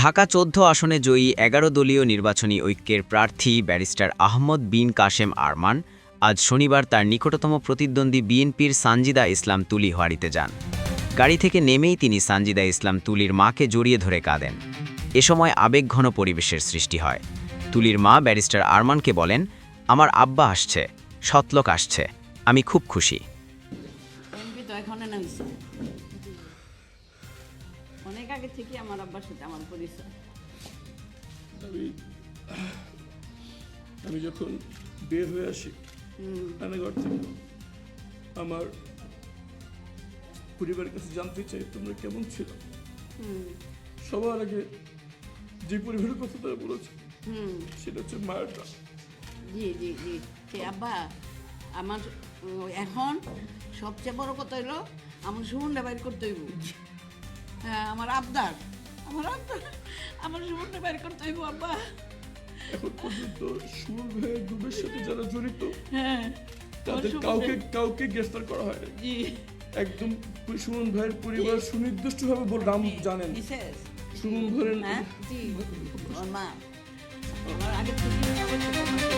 ঢাকা ১৪ আসনে জয়ী ১১ দলীয় নির্বাচনী ঐক্যের প্রার্থী ব্যারিস্টার আহমদ বিন কাশেম আরমান আজ শনিবার তার নিকটতম প্রতিদ্বন্দ্বী বিএনপির সানজিদা ইসলাম তুলি হারিতে যান। গাড়ি থেকে নেমেই তিনি সানজিদা ইসলাম তুলির মাকে জড়িয়ে ধরে কাঁদেন। এ সময় আবেগঘন পরিবেশের সৃষ্টি হয়। তুলির মা ব্যারিস্টার আরমানকে বলেন, আমার আব্বা আসছে, সৎলোক আসছে, আমি খুব খুশি। অনেক আগে থেকে আমার আব্বার সাথে আমার পরিচয়। আমি যখন বের হয়ে আসি রান্নাঘর থেকে, আমার পরিবারের কাছে জানতে চাই তোমরা কেমন ছিল। সবার আগে যে পরিবারের কথা তারা বলেছে সেটা হচ্ছে মায়েরটা। জি জি জি সে আব্বা আমার এখন সবচেয়ে বড় কথা হইলো আমার সুমনটা বাইর করতে হইব। হ্যাঁ আমার আবদার আমার সুমনটা বাইর করতে হইব আব্বা। এখন পর্যন্ত সুমন ভাইয়ের গ্রুপের সাথে যারা জড়িত হ্যাঁ তাদের কাউকে গ্রেফতার করা হয় না। জি একদম সুমন ভাইয়ের পরিবার সুনির্দিষ্টভাবে নাম জানেন। সুমন ভাইয়ের হ্যাঁ জি ওর মা আমার আগে থেকে